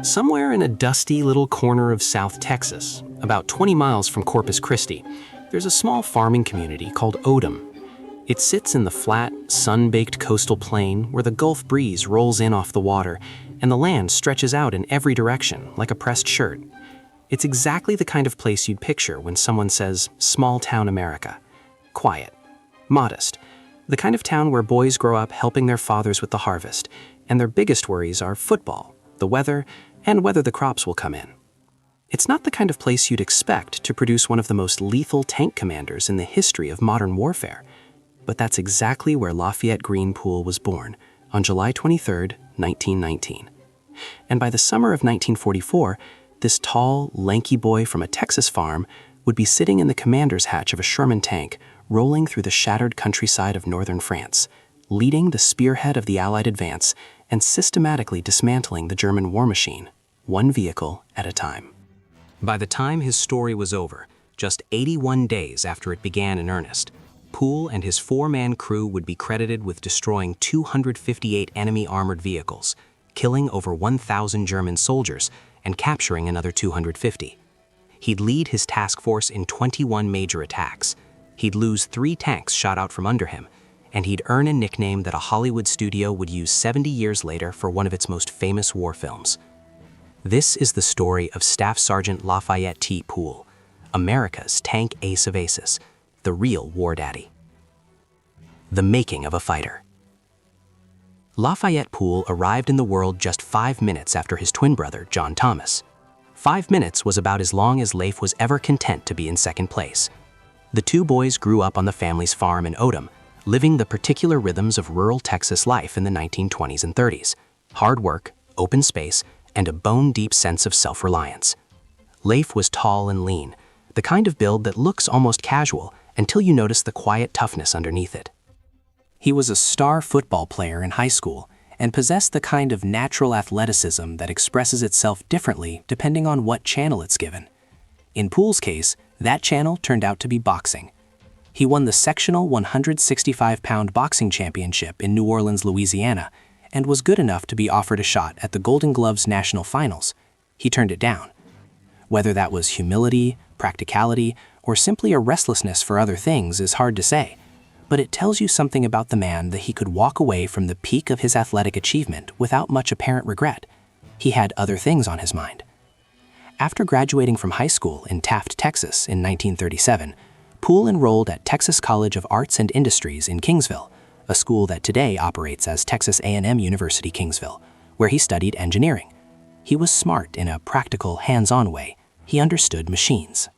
Somewhere in a dusty little corner of South Texas, about 20 miles from Corpus Christi, there's a small farming community called Odom. It sits in the flat, sun-baked coastal plain where the Gulf breeze rolls in off the water and the land stretches out in every direction like a pressed shirt. It's exactly the kind of place you'd picture when someone says, small town America. Quiet, modest, the kind of town where boys grow up helping their fathers with the harvest, and their biggest worries are football, the weather, and whether the crops will come in. It's not the kind of place you'd expect to produce one of the most lethal tank commanders in the history of modern warfare. But that's exactly where Lafayette Green Pool was born, on July 23, 1919. And by the summer of 1944, this tall, lanky boy from a Texas farm would be sitting in the commander's hatch of a Sherman tank, rolling through the shattered countryside of northern France, leading the spearhead of the Allied advance and systematically dismantling the German war machine, one vehicle at a time. By the time his story was over, just 81 days after it began in earnest, Pool and his four-man crew would be credited with destroying 258 enemy armored vehicles, killing over 1,000 German soldiers, and capturing another 250. He'd lead his task force in 21 major attacks. He'd lose 3 tanks shot out from under him, and he'd earn a nickname that a Hollywood studio would use 70 years later for one of its most famous war films. This is the story of Staff Sergeant Lafayette T. Pool, America's tank ace of aces, the real war daddy. The making of a fighter. Lafayette Pool arrived in the world just 5 minutes after his twin brother, John Thomas. 5 minutes was about as long as Leif was ever content to be in second place. The two boys grew up on the family's farm in Odom, living the particular rhythms of rural Texas life in the 1920s and 30s. Hard work, open space, and a bone-deep sense of self-reliance. Leif was tall and lean, the kind of build that looks almost casual until you notice the quiet toughness underneath it. He was a star football player in high school and possessed the kind of natural athleticism that expresses itself differently depending on what channel it's given. In Pool's case, that channel turned out to be boxing. He won the sectional 165-pound boxing championship in New Orleans, Louisiana, and was good enough to be offered a shot at the Golden Gloves National Finals. He turned it down. Whether that was humility, practicality, or simply a restlessness for other things is hard to say, but it tells you something about the man that he could walk away from the peak of his athletic achievement without much apparent regret. He had other things on his mind. After graduating from high school in Taft, Texas in 1937, Pool enrolled at Texas College of Arts and Industries in Kingsville, a school that today operates as Texas A&M University Kingsville, where he studied engineering. He was smart in a practical, hands-on way. He understood machines.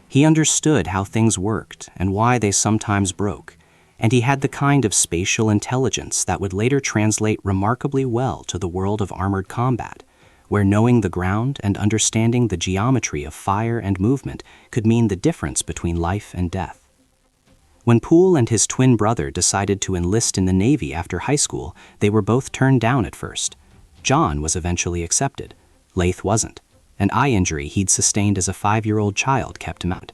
He understood how things worked and why they sometimes broke, and he had the kind of spatial intelligence that would later translate remarkably well to the world of armored combat, where knowing the ground and understanding the geometry of fire and movement could mean the difference between life and death. When Pool and his twin brother decided to enlist in the Navy after high school, they were both turned down at first. John was eventually accepted. Leif wasn't. An eye injury he'd sustained as a 5-year-old child kept him out.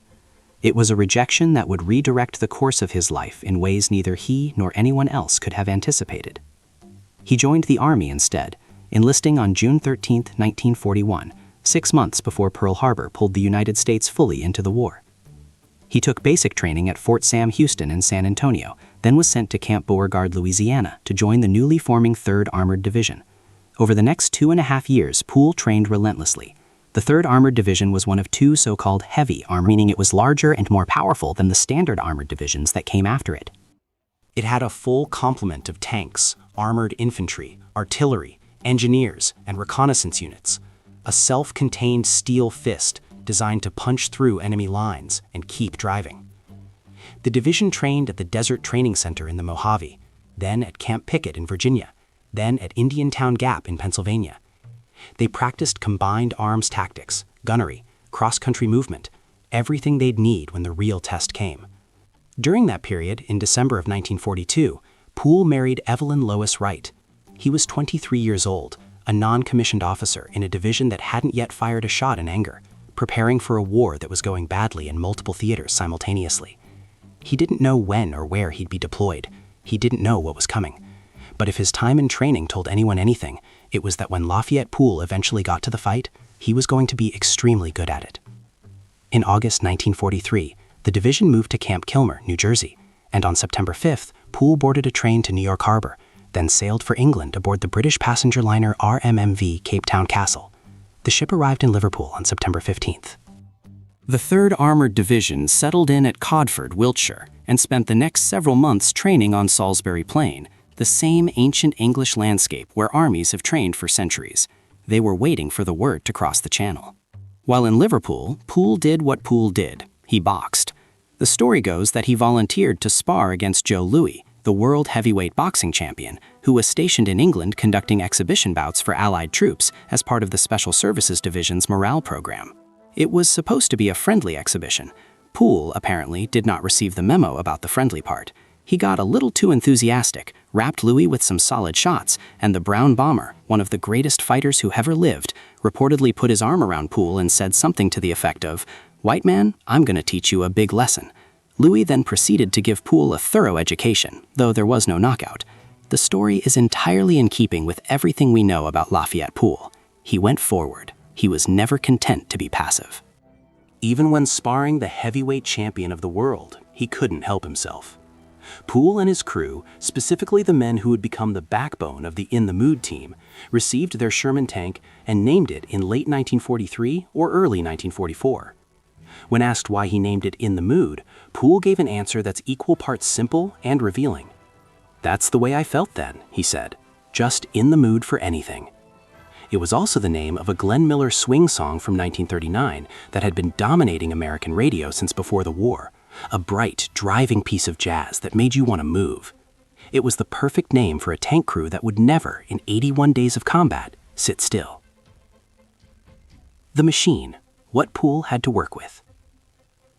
It was a rejection that would redirect the course of his life in ways neither he nor anyone else could have anticipated. He joined the Army instead, enlisting on June 13, 1941, 6 months before Pearl Harbor pulled the United States fully into the war. He took basic training at Fort Sam Houston in San Antonio, then was sent to Camp Beauregard, Louisiana, to join the newly forming 3rd Armored Division. Over the next 2.5 years, Pool trained relentlessly. The 3rd Armored Division was one of 2 so-called heavy armor, meaning it was larger and more powerful than the standard armored divisions that came after it. It had a full complement of tanks, armored infantry, artillery, engineers, and reconnaissance units, a self-contained steel fist designed to punch through enemy lines and keep driving. The division trained at the Desert Training Center in the Mojave, then at Camp Pickett in Virginia, then at Indiantown Gap in Pennsylvania. They practiced combined arms tactics, gunnery, cross-country movement, everything they'd need when the real test came. During that period, in December of 1942, Pool married Evelyn Lois Wright. He was 23 years old, a non-commissioned officer in a division that hadn't yet fired a shot in anger, preparing for a war that was going badly in multiple theaters simultaneously. He didn't know when or where he'd be deployed. He didn't know what was coming. But if his time in training told anyone anything, it was that when Lafayette Pool eventually got to the fight, he was going to be extremely good at it. In August 1943, the division moved to Camp Kilmer, New Jersey, and on September 5th, Pool boarded a train to New York Harbor, then sailed for England aboard the British passenger liner RMMV Cape Town Castle. The ship arrived in Liverpool on September 15th. The 3rd Armored Division settled in at Codford, Wiltshire, and spent the next several months training on Salisbury Plain, the same ancient English landscape where armies have trained for centuries. They were waiting for the word to cross the channel. While in Liverpool, Pool did what Pool did. He boxed. The story goes that he volunteered to spar against Joe Louis, the world heavyweight boxing champion, who was stationed in England conducting exhibition bouts for Allied troops as part of the Special Services Division's morale program. It was supposed to be a friendly exhibition. Pool, apparently, did not receive the memo about the friendly part. He got a little too enthusiastic, wrapped Louis with some solid shots, and the Brown Bomber, one of the greatest fighters who ever lived, reportedly put his arm around Pool and said something to the effect of, "White man, I'm going to teach you a big lesson." Louis then proceeded to give Pool a thorough education, though there was no knockout. The story is entirely in keeping with everything we know about Lafayette Pool. He went forward. He was never content to be passive. Even when sparring the heavyweight champion of the world, he couldn't help himself. Pool and his crew, specifically the men who would become the backbone of the In the Mood team, received their Sherman tank and named it in late 1943 or early 1944. When asked why he named it In the Mood, Pool gave an answer that's equal parts simple and revealing. "That's the way I felt then," he said, "just in the mood for anything." It was also the name of a Glenn Miller swing song from 1939 that had been dominating American radio since before the war, a bright, driving piece of jazz that made you want to move. It was the perfect name for a tank crew that would never, in 81 days of combat, sit still. The machine, what Pool had to work with.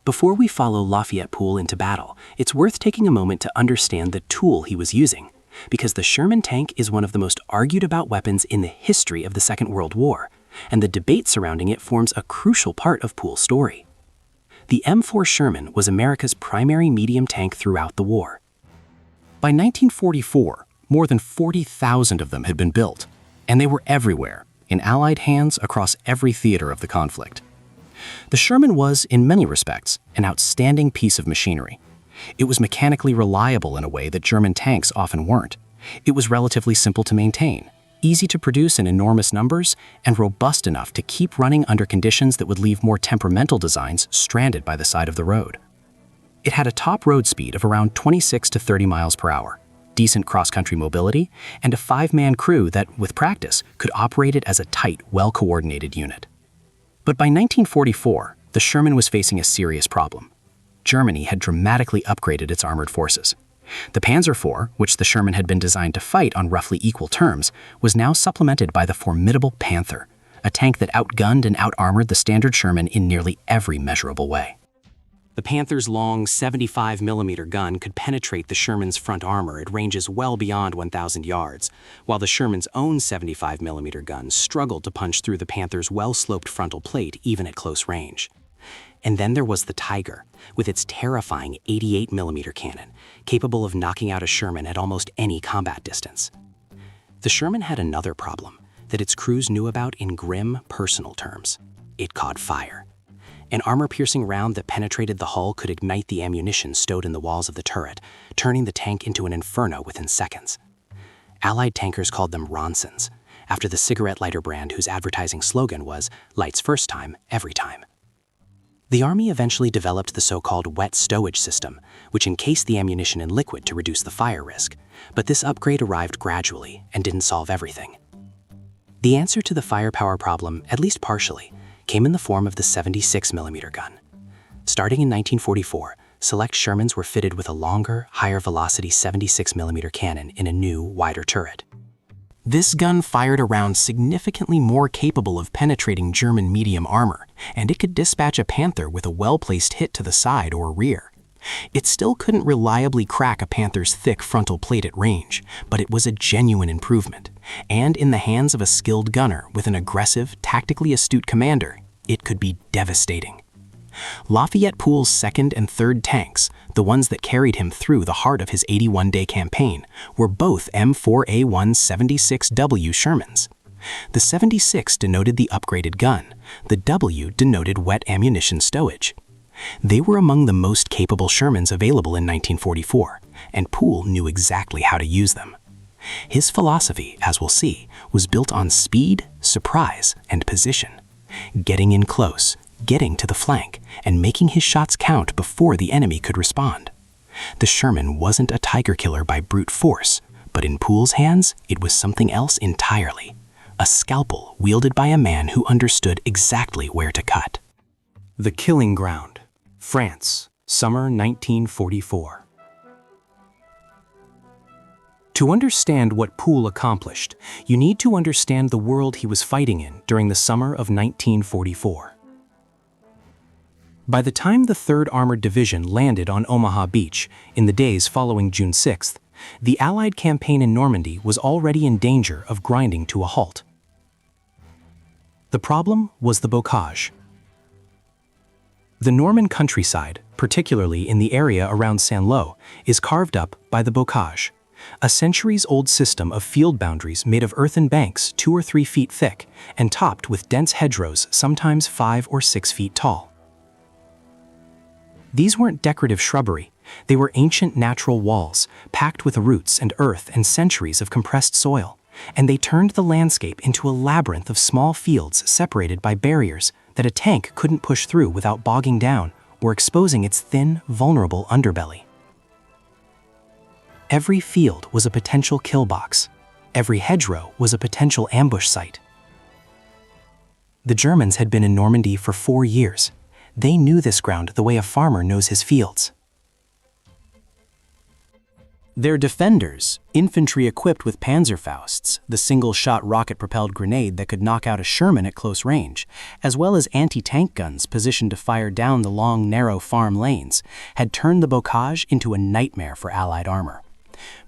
Before we follow Lafayette Pool into battle, it's worth taking a moment to understand the tool he was using, because the Sherman tank is one of the most argued about weapons in the history of the Second World War, and the debate surrounding it forms a crucial part of Pool's story. The M4 Sherman was America's primary medium tank throughout the war. By 1944, more than 40,000 of them had been built, and they were everywhere, in Allied hands across every theater of the conflict. The Sherman was, in many respects, an outstanding piece of machinery. It was mechanically reliable in a way that German tanks often weren't. It was relatively simple to maintain, easy to produce in enormous numbers, and robust enough to keep running under conditions that would leave more temperamental designs stranded by the side of the road. It had a top road speed of around 26 to 30 miles per hour, decent cross-country mobility, and a 5-man crew that, with practice, could operate it as a tight, well-coordinated unit. But by 1944, the Sherman was facing a serious problem. Germany had dramatically upgraded its armored forces. The Panzer IV, which the Sherman had been designed to fight on roughly equal terms, was now supplemented by the formidable Panther, a tank that outgunned and out-armored the standard Sherman in nearly every measurable way. The Panther's long 75mm gun could penetrate the Sherman's front armor at ranges well beyond 1,000 yards, while the Sherman's own 75mm gun struggled to punch through the Panther's well-sloped frontal plate even at close range. And then there was the Tiger, with its terrifying 88mm cannon, capable of knocking out a Sherman at almost any combat distance. The Sherman had another problem that its crews knew about in grim, personal terms. It caught fire. An armor-piercing round that penetrated the hull could ignite the ammunition stowed in the walls of the turret, turning the tank into an inferno within seconds. Allied tankers called them Ronsons, after the cigarette lighter brand whose advertising slogan was, "Lights first time, every time." The Army eventually developed the so-called wet stowage system, which encased the ammunition in liquid to reduce the fire risk, but this upgrade arrived gradually and didn't solve everything. The answer to the firepower problem, at least partially, came in the form of the 76mm gun. Starting in 1944, select Shermans were fitted with a longer, higher-velocity 76mm cannon in a new, wider turret. This gun fired a round significantly more capable of penetrating German medium armor, and it could dispatch a Panther with a well-placed hit to the side or rear. It still couldn't reliably crack a Panther's thick frontal plate at range, but it was a genuine improvement. And in the hands of a skilled gunner with an aggressive, tactically astute commander, it could be devastating. Lafayette Pool's 2nd and 3rd tanks, the ones that carried him through the heart of his 81-day campaign, were both M4A1 76W Shermans. The 76 denoted the upgraded gun, the W denoted wet ammunition stowage. They were among the most capable Shermans available in 1944, and Pool knew exactly how to use them. His philosophy, as we'll see, was built on speed, surprise, and position. Getting in close, getting to the flank, and making his shots count before the enemy could respond. The Sherman wasn't a tiger killer by brute force, but in Pool's hands, it was something else entirely. A scalpel wielded by a man who understood exactly where to cut. The Killing Ground, France, summer 1944. To understand what Pool accomplished, you need to understand the world he was fighting in during the summer of 1944. By the time the 3rd Armored Division landed on Omaha Beach in the days following June 6th, the Allied campaign in Normandy was already in danger of grinding to a halt. The problem was the bocage. The Norman countryside, particularly in the area around Saint-Lô, is carved up by the bocage, a centuries-old system of field boundaries made of earthen banks 2 or 3 feet thick and topped with dense hedgerows sometimes 5 or 6 feet tall. These weren't decorative shrubbery, they were ancient natural walls, packed with roots and earth and centuries of compressed soil, and they turned the landscape into a labyrinth of small fields separated by barriers that a tank couldn't push through without bogging down or exposing its thin, vulnerable underbelly. Every field was a potential kill box. Every hedgerow was a potential ambush site. The Germans had been in Normandy for 4 years. They knew this ground the way a farmer knows his fields. Their defenders, infantry equipped with Panzerfausts, the single-shot rocket-propelled grenade that could knock out a Sherman at close range, as well as anti-tank guns positioned to fire down the long, narrow farm lanes, had turned the bocage into a nightmare for Allied armor.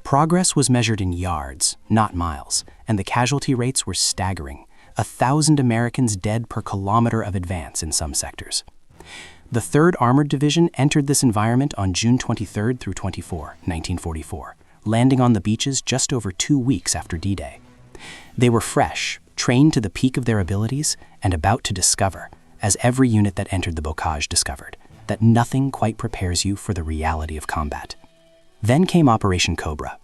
Progress was measured in yards, not miles, and the casualty rates were staggering. 1,000 Americans dead per kilometer of advance in some sectors. The 3rd Armored Division entered this environment on June 23 through 24, 1944, landing on the beaches just over 2 weeks after D-Day. They were fresh, trained to the peak of their abilities, and about to discover, as every unit that entered the bocage discovered, that nothing quite prepares you for the reality of combat. Then came Operation Cobra.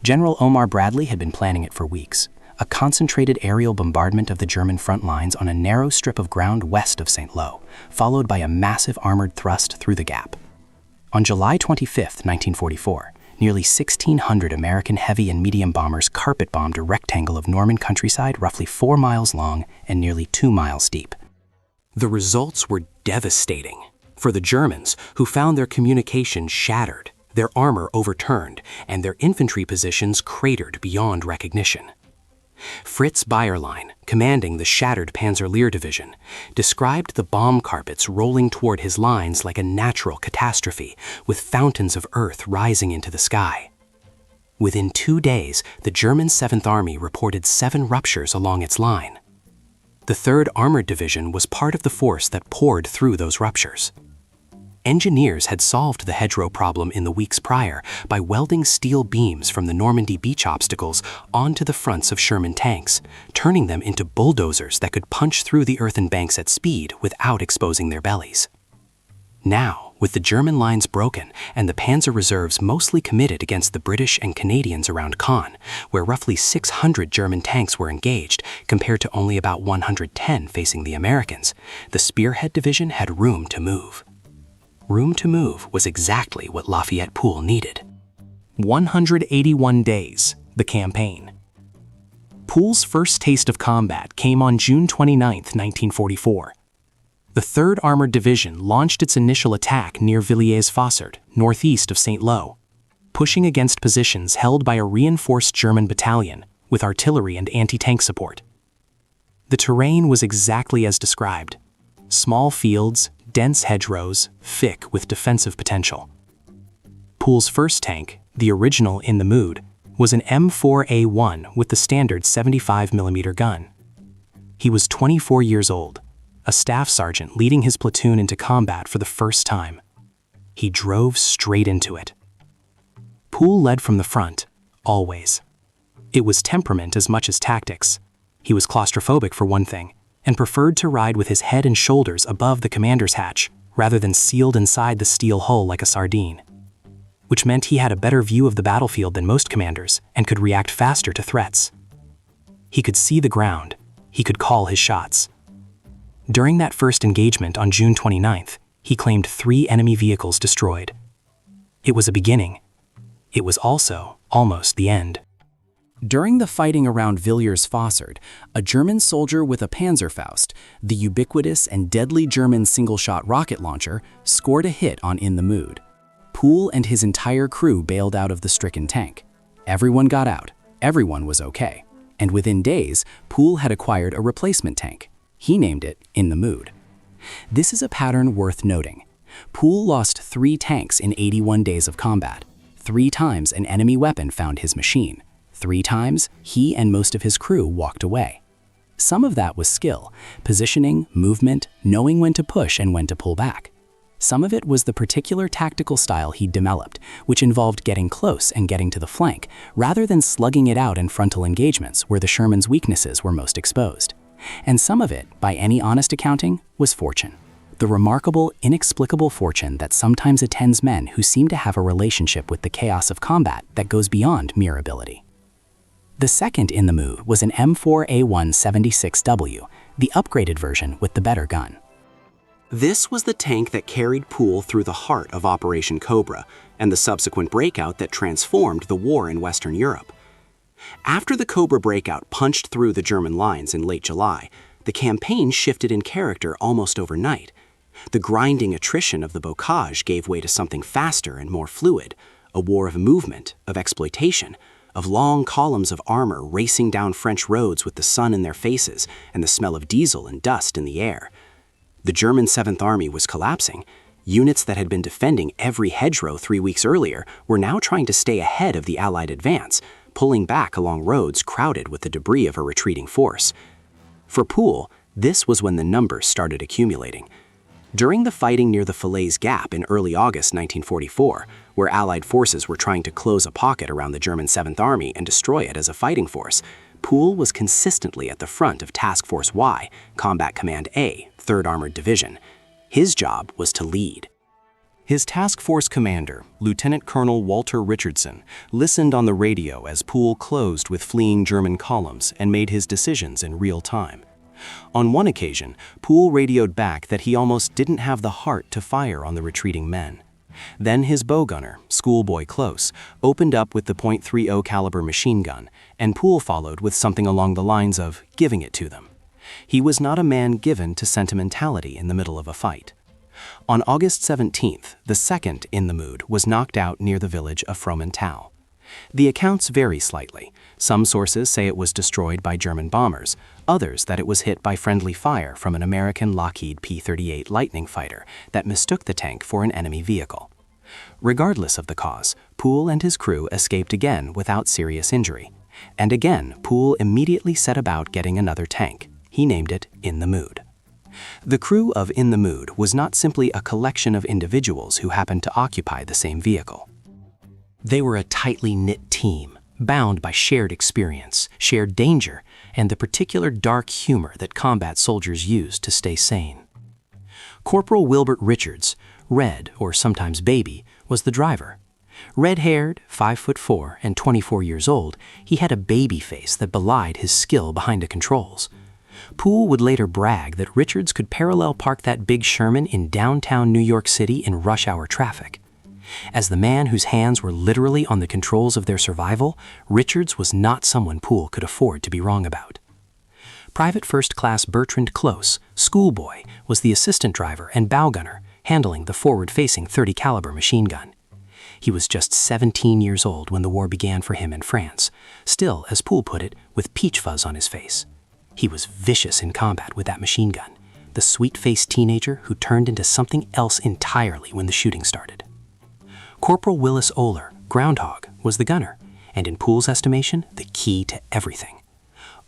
General Omar Bradley had been planning it for weeks, a concentrated aerial bombardment of the German front lines on a narrow strip of ground west of Saint-Lô, followed by a massive armored thrust through the gap. On July 25, 1944, nearly 1,600 American heavy and medium bombers carpet-bombed a rectangle of Norman countryside roughly 4 miles long and nearly 2 miles deep. The results were devastating for the Germans, who found their communications shattered, their armor overturned, and their infantry positions cratered beyond recognition. Fritz Bayerlein, commanding the shattered Panzer Lehr Division, described the bomb carpets rolling toward his lines like a natural catastrophe, with fountains of earth rising into the sky. Within 2 days, the German 7th Army reported 7 ruptures along its line. The 3rd Armored Division was part of the force that poured through those ruptures. Engineers had solved the hedgerow problem in the weeks prior by welding steel beams from the Normandy beach obstacles onto the fronts of Sherman tanks, turning them into bulldozers that could punch through the earthen banks at speed without exposing their bellies. Now, with the German lines broken and the Panzer reserves mostly committed against the British and Canadians around Caen, where roughly 600 German tanks were engaged compared to only about 110 facing the Americans, the Spearhead Division had room to move. Room to move was exactly what Lafayette Pool needed. 181 days, the campaign. Pool's first taste of combat came on June 29, 1944. The 3rd Armored Division launched its initial attack near Villiers-Fossard, northeast of Saint-Lô, pushing against positions held by a reinforced German battalion with artillery and anti-tank support. The terrain was exactly as described: small fields, dense hedgerows, thick with defensive potential. Pool's first tank, the original in the mood, was an M4A1 with the standard 75mm gun. He was 24 years old, a staff sergeant leading his platoon into combat for the first time. He drove straight into it. Pool led from the front, always. It was temperament as much as tactics. He was claustrophobic for one thing, and preferred to ride with his head and shoulders above the commander's hatch, rather than sealed inside the steel hull like a sardine. Which meant he had a better view of the battlefield than most commanders and could react faster to threats. He could see the ground. He could call his shots. During that first engagement on June 29th, he claimed 3 enemy vehicles destroyed. It was a beginning. It was also almost the end. During the fighting around Villiers-Fossard, a German soldier with a Panzerfaust, the ubiquitous and deadly German single-shot rocket launcher, scored a hit on In the Mood. Pool and his entire crew bailed out of the stricken tank. Everyone got out. Everyone was okay. And within days, Pool had acquired a replacement tank. He named it In the Mood. This is a pattern worth noting. Pool lost 3 tanks in 81 days of combat. 3 times an enemy weapon found his machine. 3 times, he and most of his crew walked away. Some of that was skill, positioning, movement, knowing when to push and when to pull back. Some of it was the particular tactical style he'd developed, which involved getting close and getting to the flank, rather than slugging it out in frontal engagements where the Sherman's weaknesses were most exposed. And some of it, by any honest accounting, was fortune. The remarkable, inexplicable fortune that sometimes attends men who seem to have a relationship with the chaos of combat that goes beyond mere ability. The second In the Mood was an M4A176W, the upgraded version with the better gun. This was the tank that carried Pool through the heart of Operation Cobra and the subsequent breakout that transformed the war in Western Europe. After the Cobra breakout punched through the German lines in late July, the campaign shifted in character almost overnight. The grinding attrition of the bocage gave way to something faster and more fluid, a war of movement, of exploitation, of long columns of armor racing down French roads with the sun in their faces and the smell of diesel and dust in the air. The German 7th Army was collapsing. Units that had been defending every hedgerow 3 weeks earlier were now trying to stay ahead of the Allied advance, pulling back along roads crowded with the debris of a retreating force. For Pool, this was when the numbers started accumulating. During the fighting near the Falaise Gap in early August 1944, where Allied forces were trying to close a pocket around the German 7th Army and destroy it as a fighting force, Pool was consistently at the front of Task Force Y, Combat Command A, 3rd Armored Division. His job was to lead. His task force commander, Lieutenant Colonel Walter Richardson, listened on the radio as Pool closed with fleeing German columns and made his decisions in real time. On one occasion, Pool radioed back that he almost didn't have the heart to fire on the retreating men. Then his bowgunner, Schoolboy Close, opened up with the .30 caliber machine gun, and Pool followed with something along the lines of giving it to them. He was not a man given to sentimentality in the middle of a fight. On August 17th, the second In the Mood was knocked out near the village of Fromental. The accounts vary slightly. Some sources say it was destroyed by German bombers, others that it was hit by friendly fire from an American Lockheed P-38 Lightning fighter that mistook the tank for an enemy vehicle. Regardless of the cause, Pool and his crew escaped again without serious injury. And again, Pool immediately set about getting another tank. He named it In the Mood. The crew of In the Mood was not simply a collection of individuals who happened to occupy the same vehicle. They were a tightly knit team, bound by shared experience, shared danger, and the particular dark humor that combat soldiers use to stay sane. Corporal Wilbert Richards, Red, or sometimes Baby, was the driver. Red-haired, 5'4", and 24 years old, he had a baby face that belied his skill behind the controls. Pool would later brag that Richards could parallel park that big Sherman in downtown New York City in rush-hour traffic. As the man whose hands were literally on the controls of their survival, Richards was not someone Pool could afford to be wrong about. Private First Class Bertrand Close, Schoolboy, was the assistant driver and bow gunner, handling the forward-facing .30 caliber machine gun. He was just 17 years old when the war began for him in France, still, as Pool put it, with peach fuzz on his face. He was vicious in combat with that machine gun, the sweet-faced teenager who turned into something else entirely when the shooting started. Corporal Willis Oler, Groundhog, was the gunner, and in Pool's estimation, the key to everything.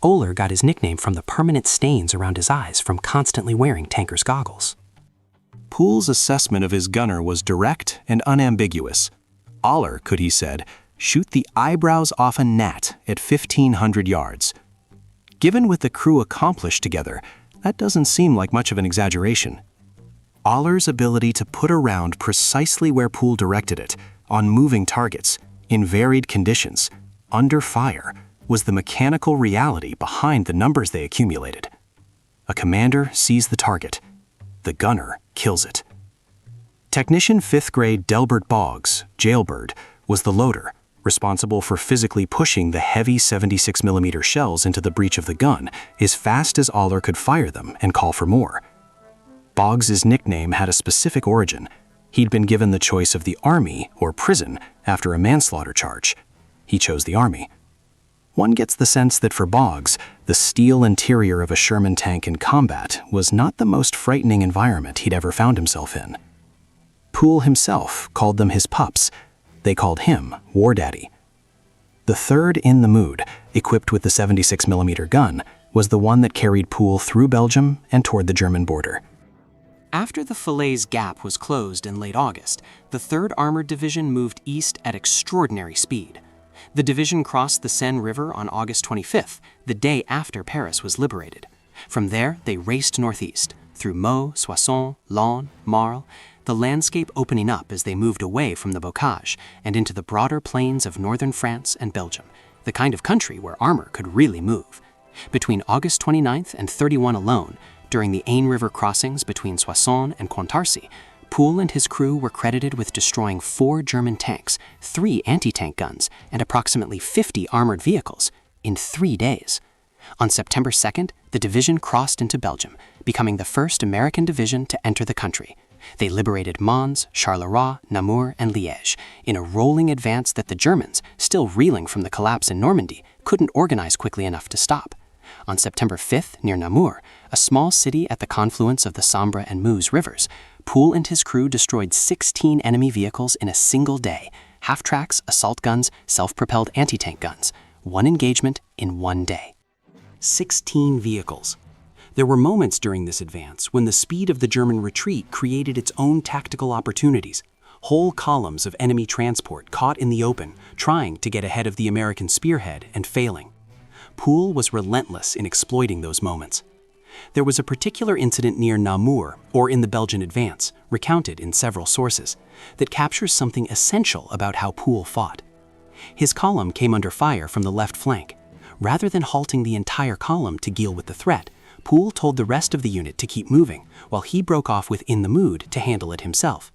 Oehler got his nickname from the permanent stains around his eyes from constantly wearing tanker's goggles. Pool's assessment of his gunner was direct and unambiguous. Oehler could, he said, shoot the eyebrows off a gnat at 1,500 yards. Given what the crew accomplished together, that doesn't seem like much of an exaggeration. Oehler's ability to put a round precisely where Pool directed it, on moving targets, in varied conditions, under fire, was the mechanical reality behind the numbers they accumulated. A commander sees the target. The gunner kills it. Technician 5th grade Delbert Boggs, Jailbird, was the loader, responsible for physically pushing the heavy 76mm shells into the breech of the gun as fast as Oehler could fire them and call for more. Boggs's nickname had a specific origin. He'd been given the choice of the Army or prison after a manslaughter charge. He chose the Army. One gets the sense that for Boggs, the steel interior of a Sherman tank in combat was not the most frightening environment he'd ever found himself in. Pool himself called them his pups. They called him War Daddy. The third in the mood, equipped with the 76mm gun, was the one that carried Pool through Belgium and toward the German border. After the Falaise Gap was closed in late August, the 3rd Armored Division moved east at extraordinary speed. The division crossed the Seine River on August 25th, the day after Paris was liberated. From there, they raced northeast, through Meaux, Soissons, Laon, Marle, the landscape opening up as they moved away from the bocage and into the broader plains of northern France and Belgium, the kind of country where armor could really move. Between August 29th and 31 alone, during the Aisne River crossings between Soissons and Contarcy, Pool and his crew were credited with destroying 4 German tanks, 3 anti-tank guns, and approximately 50 armored vehicles in 3 days. On September 2nd, the division crossed into Belgium, becoming the first American division to enter the country. They liberated Mons, Charleroi, Namur, and Liège in a rolling advance that the Germans, still reeling from the collapse in Normandy, couldn't organize quickly enough to stop. On September 5th, near Namur, a small city at the confluence of the Sambre and Meuse rivers, Pool and his crew destroyed 16 enemy vehicles in a single day, half-tracks, assault guns, self-propelled anti-tank guns. 1 engagement in 1 day. 16 vehicles. There were moments during this advance when the speed of the German retreat created its own tactical opportunities. Whole columns of enemy transport caught in the open, trying to get ahead of the American spearhead and failing. Pool was relentless in exploiting those moments. There was a particular incident near Namur, or in the Belgian advance, recounted in several sources, that captures something essential about how Pool fought. His column came under fire from the left flank. Rather than halting the entire column to deal with the threat, Pool told the rest of the unit to keep moving, while he broke off within the mood to handle it himself.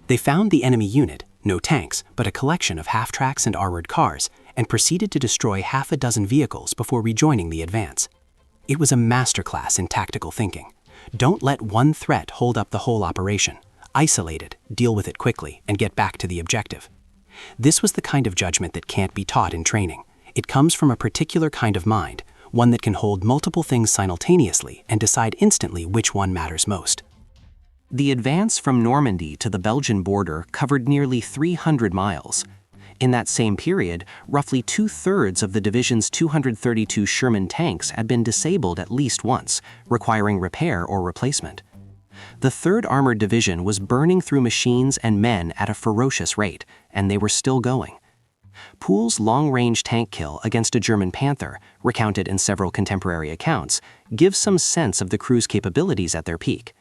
They found the enemy unit, no tanks, but a collection of half-tracks and armored cars, and proceeded to destroy half a dozen vehicles before rejoining the advance. It was a masterclass in tactical thinking. Don't let one threat hold up the whole operation. Isolate it, deal with it quickly, and get back to the objective. This was the kind of judgment that can't be taught in training. It comes from a particular kind of mind, one that can hold multiple things simultaneously and decide instantly which one matters most. The advance from Normandy to the Belgian border covered nearly 300 miles. In that same period, roughly 2/3 of the division's 232 Sherman tanks had been disabled at least once, requiring repair or replacement. The 3rd Armored Division was burning through machines and men at a ferocious rate, and they were still going. Pool's long-range tank kill against a German Panther, recounted in several contemporary accounts, gives some sense of the crew's capabilities at their peak.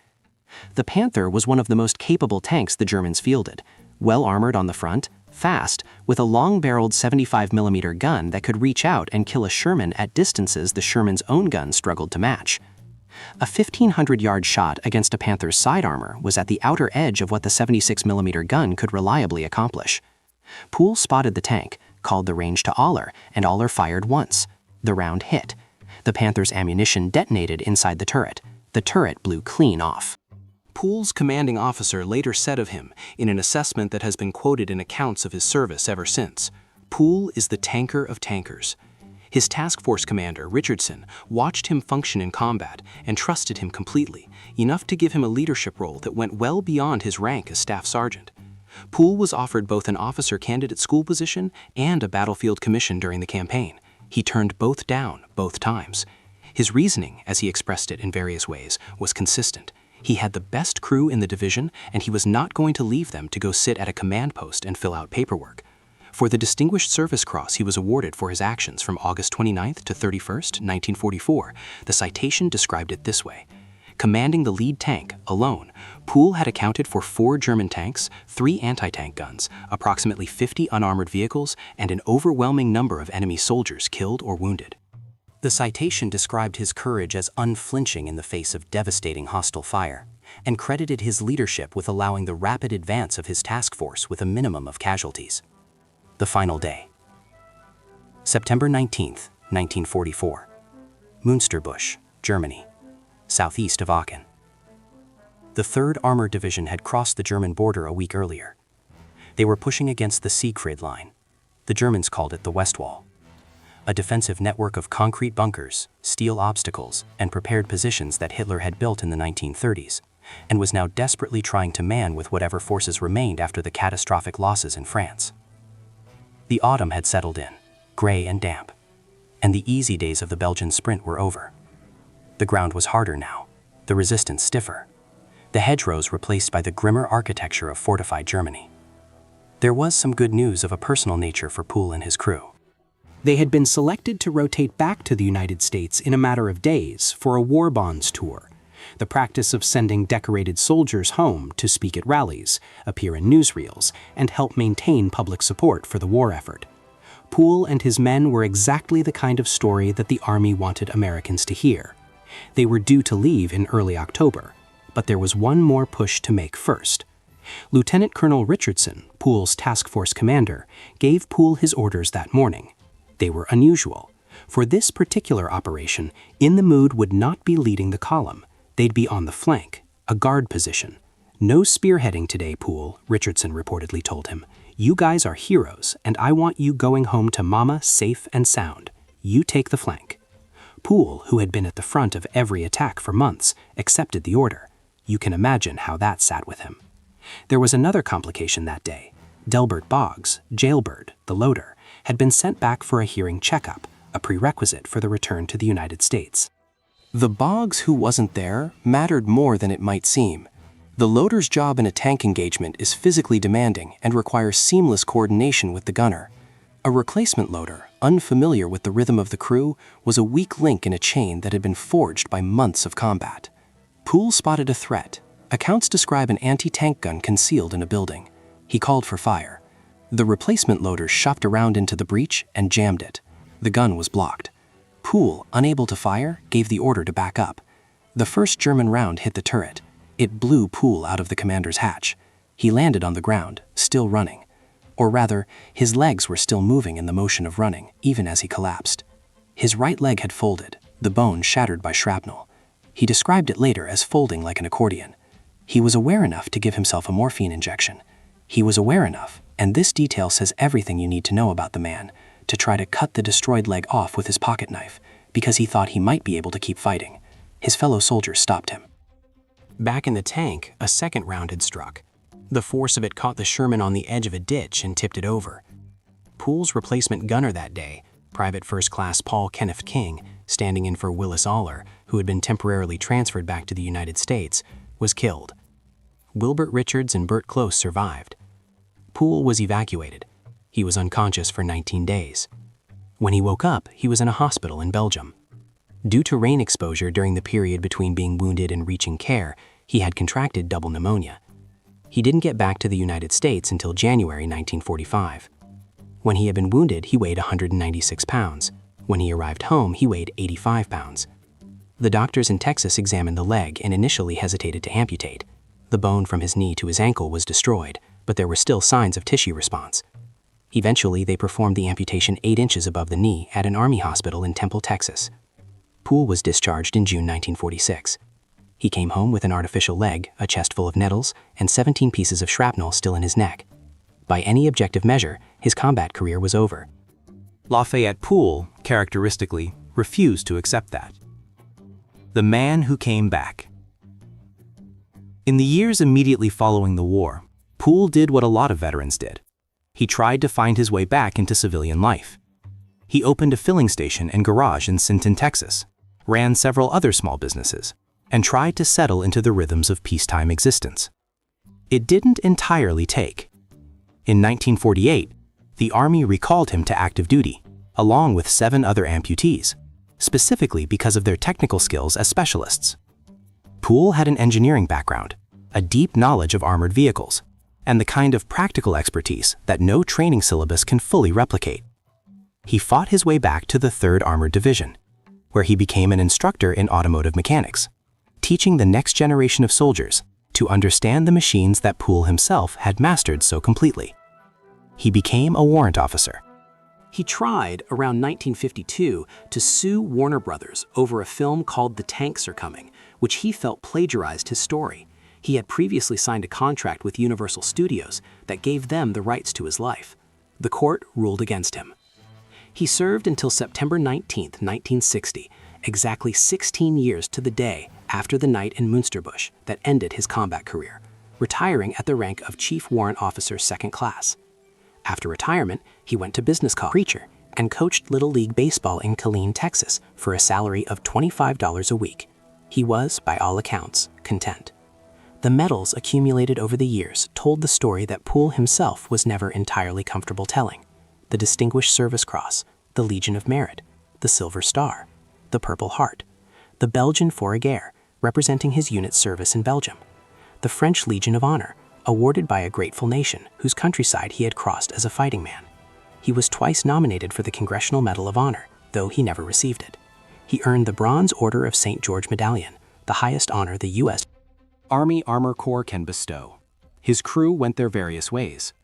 The Panther was one of the most capable tanks the Germans fielded, well-armored on the front, fast, with a long-barreled 75mm gun that could reach out and kill a Sherman at distances the Sherman's own gun struggled to match. A 1,500-yard shot against a Panther's side armor was at the outer edge of what the 76mm gun could reliably accomplish. Pool spotted the tank, called the range to Oehler, and Oehler fired once. The round hit. The Panther's ammunition detonated inside the turret. The turret blew clean off. Pool's commanding officer later said of him, in an assessment that has been quoted in accounts of his service ever since, "Pool is the tanker of tankers." His task force commander, Richardson, watched him function in combat and trusted him completely, enough to give him a leadership role that went well beyond his rank as staff sergeant. Pool was offered both an officer candidate school position and a battlefield commission during the campaign. He turned both down both times. His reasoning, as he expressed it in various ways, was consistent. He had the best crew in the division, and he was not going to leave them to go sit at a command post and fill out paperwork. For the Distinguished Service Cross he was awarded for his actions from August 29th to 31st, 1944, the citation described it this way. Commanding the lead tank, alone, Pool had accounted for 4 German tanks, 3 anti-tank guns, approximately 50 unarmored vehicles, and an overwhelming number of enemy soldiers killed or wounded. The citation described his courage as unflinching in the face of devastating hostile fire, and credited his leadership with allowing the rapid advance of his task force with a minimum of casualties. The final day. September 19th, 1944. Münsterbusch, Germany, southeast of Aachen. The 3rd Armored Division had crossed the German border a week earlier. They were pushing against the Siegfried Line. The Germans called it the West Wall. A defensive network of concrete bunkers, steel obstacles, and prepared positions that Hitler had built in the 1930s, and was now desperately trying to man with whatever forces remained after the catastrophic losses in France. The autumn had settled in, gray and damp, and the easy days of the Belgian sprint were over. The ground was harder now, the resistance stiffer, the hedgerows replaced by the grimmer architecture of fortified Germany. There was some good news of a personal nature for Pool and his crew. They had been selected to rotate back to the United States in a matter of days for a war bonds tour, the practice of sending decorated soldiers home to speak at rallies, appear in newsreels, and help maintain public support for the war effort. Pool and his men were exactly the kind of story that the Army wanted Americans to hear. They were due to leave in early October, but there was one more push to make first. Lieutenant Colonel Richardson, Pool's task force commander, gave Pool his orders that morning. They were unusual. For this particular operation, In the Mood would not be leading the column. They'd be on the flank, a guard position. No spearheading today, Pool, Richardson reportedly told him. You guys are heroes, and I want you going home to Mama safe and sound. You take the flank. Pool, who had been at the front of every attack for months, accepted the order. You can imagine how that sat with him. There was another complication that day. Delbert Boggs, Jailbird, the loader, had been sent back for a hearing checkup, a prerequisite for the return to the United States. The Boggs who wasn't there mattered more than it might seem. The loader's job in a tank engagement is physically demanding and requires seamless coordination with the gunner. A replacement loader, unfamiliar with the rhythm of the crew, was a weak link in a chain that had been forged by months of combat. Pool spotted a threat. Accounts describe an anti-tank gun concealed in a building. He called for fire. The replacement loader shoved around into the breach and jammed it. The gun was blocked. Pool, unable to fire, gave the order to back up. The first German round hit the turret. It blew Pool out of the commander's hatch. He landed on the ground, still running. Or rather, his legs were still moving in the motion of running, even as he collapsed. His right leg had folded, the bone shattered by shrapnel. He described it later as folding like an accordion. He was aware enough to give himself a morphine injection. He was aware enough, and this detail says everything you need to know about the man, to try to cut the destroyed leg off with his pocket knife, because he thought he might be able to keep fighting. His fellow soldiers stopped him. Back in the tank, a second round had struck. The force of it caught the Sherman on the edge of a ditch and tipped it over. Pool's replacement gunner that day, Private First Class Paul Kenneth King, standing in for Willis Aller, who had been temporarily transferred back to the United States, was killed. Wilbert Richards and Bert Close survived. Pool was evacuated. He was unconscious for 19 days. When he woke up, he was in a hospital in Belgium. Due to rain exposure during the period between being wounded and reaching care, he had contracted double pneumonia. He didn't get back to the United States until January 1945. When he had been wounded, he weighed 196 pounds. When he arrived home, he weighed 85 pounds. The doctors in Texas examined the leg and initially hesitated to amputate. The bone from his knee to his ankle was destroyed, but there were still signs of tissue response. Eventually, they performed the amputation 8 inches above the knee at an Army hospital in Temple, Texas. Pool was discharged in June 1946. He came home with an artificial leg, a chest full of nettles, and 17 pieces of shrapnel still in his neck. By any objective measure, his combat career was over. Lafayette Pool, characteristically, refused to accept that. The man who came back. In the years immediately following the war, Pool did what a lot of veterans did. He tried to find his way back into civilian life. He opened a filling station and garage in Sinton, Texas, ran several other small businesses, and tried to settle into the rhythms of peacetime existence. It didn't entirely take. In 1948, the Army recalled him to active duty, along with 7 other amputees, specifically because of their technical skills as specialists. Pool had an engineering background, a deep knowledge of armored vehicles, and the kind of practical expertise that no training syllabus can fully replicate. He fought his way back to the 3rd Armored Division, where he became an instructor in automotive mechanics, teaching the next generation of soldiers to understand the machines that Pool himself had mastered so completely. He became a warrant officer. He tried, around 1952, to sue Warner Brothers over a film called The Tanks Are Coming, which he felt plagiarized his story. He had previously signed a contract with Universal Studios that gave them the rights to his life. The court ruled against him. He served until September 19, 1960, exactly 16 years to the day after the night in Münsterbusch that ended his combat career, retiring at the rank of Chief Warrant Officer 2nd Class. After retirement, he went to business college, preacher, and coached Little League Baseball in Killeen, Texas, for a salary of $25 a week. He was, by all accounts, content. The medals accumulated over the years told the story that Pool himself was never entirely comfortable telling. The Distinguished Service Cross, the Legion of Merit, the Silver Star, the Purple Heart, the Belgian Four Guerre, representing his unit's service in Belgium, the French Legion of Honor, awarded by a grateful nation whose countryside he had crossed as a fighting man. He was twice nominated for the Congressional Medal of Honor, though he never received it. He earned the Bronze Order of St. George Medallion, the highest honor the U.S. Army Armor Corps can bestow. His crew went their various ways.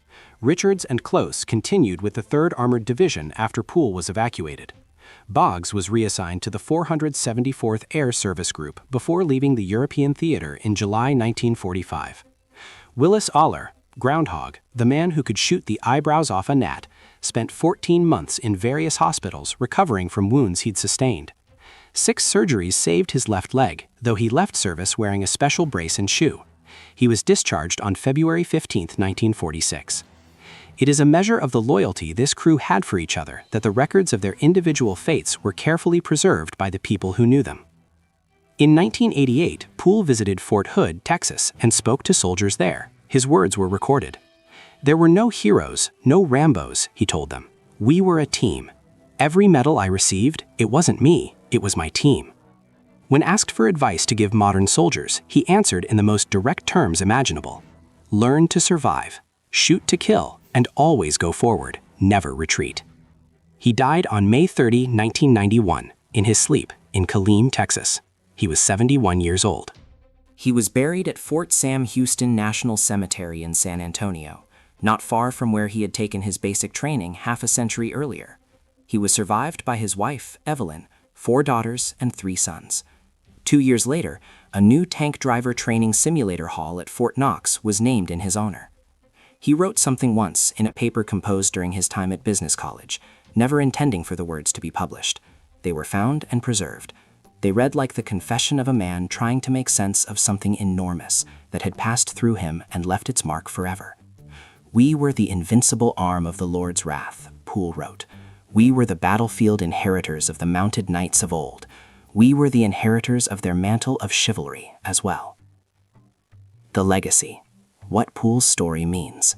Richards and Close continued with the 3rd Armored Division after Pool was evacuated. Boggs was reassigned to the 474th Air Service Group before leaving the European theater in July 1945. Willis Aller, Groundhog, the man who could shoot the eyebrows off a gnat, spent 14 months in various hospitals recovering from wounds he'd sustained. 6 surgeries saved his left leg, though he left service wearing a special brace and shoe. He was discharged on February 15, 1946. It is a measure of the loyalty this crew had for each other that the records of their individual fates were carefully preserved by the people who knew them. In 1988, Pool visited Fort Hood, Texas, and spoke to soldiers there. His words were recorded. "There were no heroes, no Rambos," he told them. "We were a team. Every medal I received, it wasn't me, it was my team." When asked for advice to give modern soldiers, he answered in the most direct terms imaginable. "Learn to survive, shoot to kill, and always go forward, never retreat." He died on May 30, 1991, in his sleep in Killeen, Texas. He was 71 years old. He was buried at Fort Sam Houston National Cemetery in San Antonio, not far from where he had taken his basic training half a century earlier. He was survived by his wife, Evelyn, 4 daughters, and 3 sons. 2 years later, a new tank driver training simulator hall at Fort Knox was named in his honor. He wrote something once in a paper composed during his time at business college, never intending for the words to be published. They were found and preserved. They read like the confession of a man trying to make sense of something enormous that had passed through him and left its mark forever. "We were the invincible arm of the Lord's wrath," Pool wrote. "We were the battlefield inheritors of the mounted knights of old. We were the inheritors of their mantle of chivalry as well." The legacy. What Pool's story means.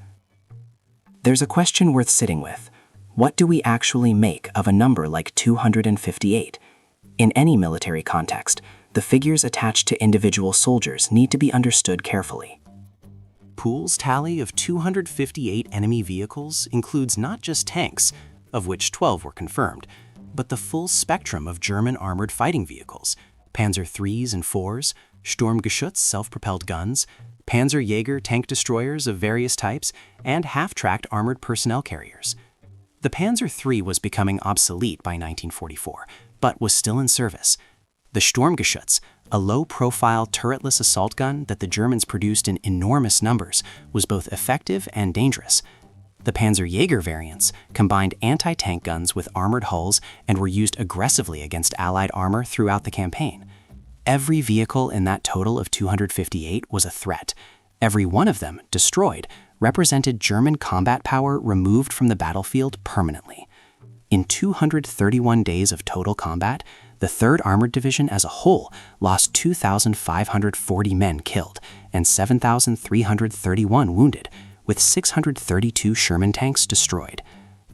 There's a question worth sitting with. What do we actually make of a number like 258? In any military context, the figures attached to individual soldiers need to be understood carefully. Pool's tally of 258 enemy vehicles includes not just tanks, of which 12 were confirmed, but the full spectrum of German armored fighting vehicles, Panzer IIIs and IVs, Sturmgeschütz self-propelled guns, Panzerjäger tank destroyers of various types, and half-tracked armored personnel carriers. The Panzer III was becoming obsolete by 1944, but was still in service. The Sturmgeschütz, a low-profile turretless assault gun that the Germans produced in enormous numbers, was both effective and dangerous. The Panzerjäger variants combined anti-tank guns with armored hulls and were used aggressively against Allied armor throughout the campaign. Every vehicle in that total of 258 was a threat. Every one of them, destroyed, represented German combat power removed from the battlefield permanently. In 231 days of total combat, the 3rd Armored Division as a whole lost 2,540 men killed and 7,331 wounded, with 632 Sherman tanks destroyed.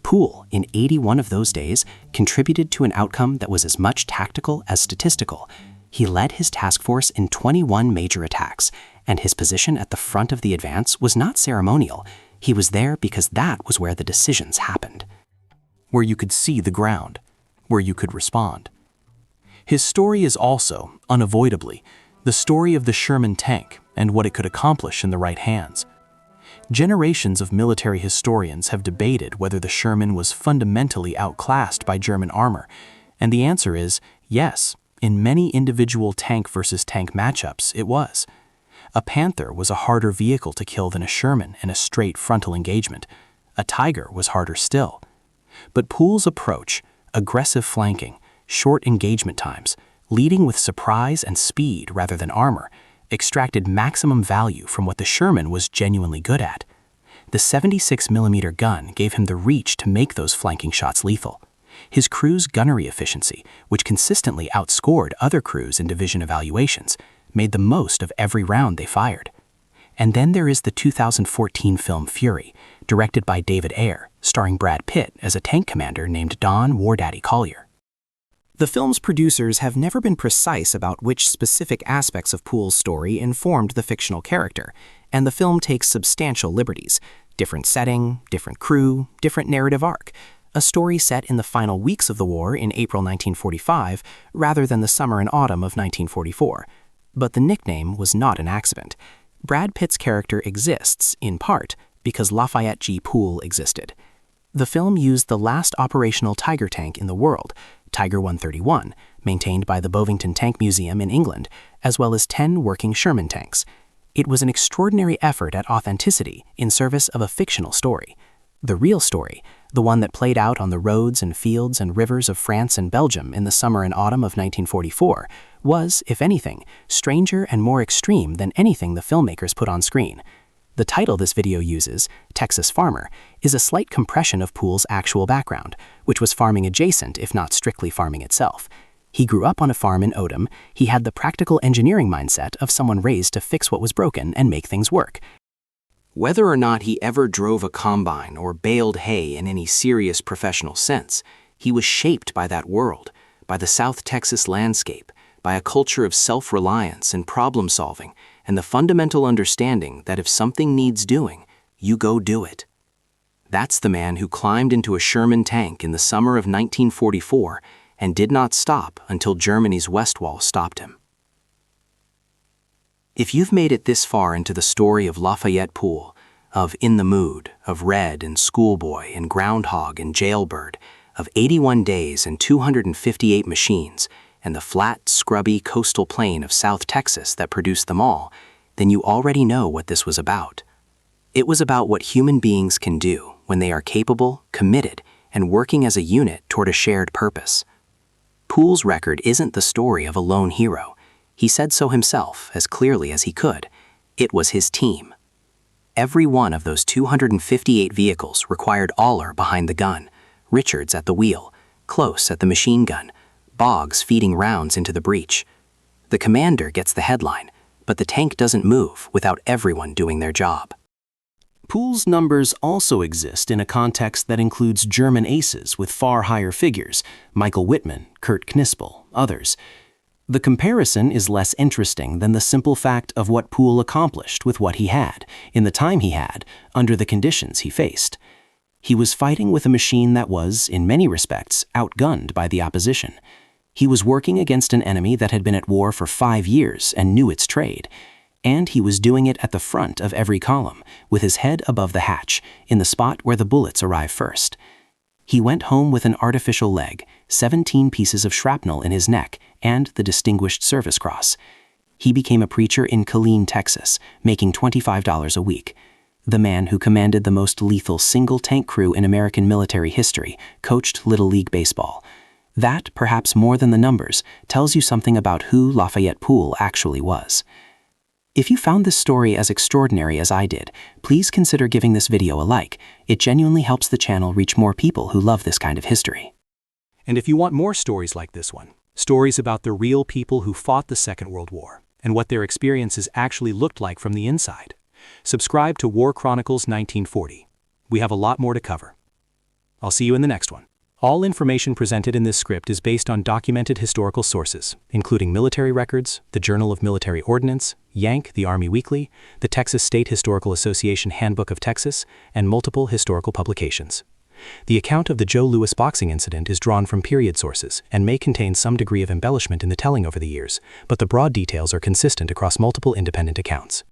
Pool, in 81 of those days, contributed to an outcome that was as much tactical as statistical. He led his task force in 21 major attacks, and his position at the front of the advance was not ceremonial. He was there because that was where the decisions happened. Where you could see the ground, where you could respond. His story is also, unavoidably, the story of the Sherman tank and what it could accomplish in the right hands. Generations of military historians have debated whether the Sherman was fundamentally outclassed by German armor, and the answer is yes. In many individual tank versus tank matchups, it was. A Panther was a harder vehicle to kill than a Sherman in a straight frontal engagement. A Tiger was harder still. But Pool's approach, aggressive flanking, short engagement times, leading with surprise and speed rather than armor, extracted maximum value from what the Sherman was genuinely good at. The 76mm gun gave him the reach to make those flanking shots lethal. His crew's gunnery efficiency, which consistently outscored other crews in division evaluations, made the most of every round they fired. And then there is the 2014 film Fury, directed by David Ayer, starring Brad Pitt as a tank commander named Don War Daddy Collier. The film's producers have never been precise about which specific aspects of Pool's story informed the fictional character, and the film takes substantial liberties. Different setting, different crew, different narrative arc. A story set in the final weeks of the war in April 1945 rather than the summer and autumn of 1944. But the nickname was not an accident. Brad Pitt's character exists, in part, because Lafayette G. Pool existed. The film used the last operational Tiger tank in the world, Tiger 131, maintained by the Bovington Tank Museum in England, as well as 10 working Sherman tanks. It was an extraordinary effort at authenticity in service of a fictional story. The real story, the one that played out on the roads and fields and rivers of France and Belgium in the summer and autumn of 1944, was, if anything, stranger and more extreme than anything the filmmakers put on screen. The title this video uses, Texas Farmer, is a slight compression of Pool's actual background, which was farming adjacent if not strictly farming itself. He grew up on a farm in Odom. He had the practical engineering mindset of someone raised to fix what was broken and make things work. Whether or not he ever drove a combine or baled hay in any serious professional sense, he was shaped by that world, by the South Texas landscape, by a culture of self-reliance and problem-solving, and the fundamental understanding that if something needs doing, you go do it. That's the man who climbed into a Sherman tank in the summer of 1944 and did not stop until Germany's West Wall stopped him. If you've made it this far into the story of Lafayette Pool, of In the Mood, of Red and Schoolboy and Groundhog and Jailbird, of 81 days and 258 machines, and the flat, scrubby coastal plain of South Texas that produced them all, then you already know what this was about. It was about what human beings can do when they are capable, committed, and working as a unit toward a shared purpose. Pool's record isn't the story of a lone hero. He said so himself as clearly as he could. It was his team. Every one of those 258 vehicles required Aller behind the gun, Richards at the wheel, Close at the machine gun, Boggs feeding rounds into the breech. The commander gets the headline, but the tank doesn't move without everyone doing their job. Pool's numbers also exist in a context that includes German aces with far higher figures, Michael Wittmann, Kurt Knispel, others. The comparison is less interesting than the simple fact of what Pool accomplished with what he had, in the time he had, under the conditions he faced. He was fighting with a machine that was, in many respects, outgunned by the opposition. He was working against an enemy that had been at war for 5 years and knew its trade. And he was doing it at the front of every column, with his head above the hatch, in the spot where the bullets arrive first. He went home with an artificial leg, 17 pieces of shrapnel in his neck, and the Distinguished Service Cross. He became a preacher in Killeen, Texas, making $25 a week. The man who commanded the most lethal single-tank crew in American military history coached Little League Baseball. That, perhaps more than the numbers, tells you something about who Lafayette Pool actually was. If you found this story as extraordinary as I did, please consider giving this video a like. It genuinely helps the channel reach more people who love this kind of history. And if you want more stories like this one, stories about the real people who fought the Second World War and what their experiences actually looked like from the inside, subscribe to War Chronicles 1940. We have a lot more to cover. I'll see you in the next one. All information presented in this script is based on documented historical sources, including military records, the Journal of Military Ordnance, Yank, the Army Weekly, the Texas State Historical Association Handbook of Texas, and multiple historical publications. The account of the Joe Louis boxing incident is drawn from period sources and may contain some degree of embellishment in the telling over the years, but the broad details are consistent across multiple independent accounts.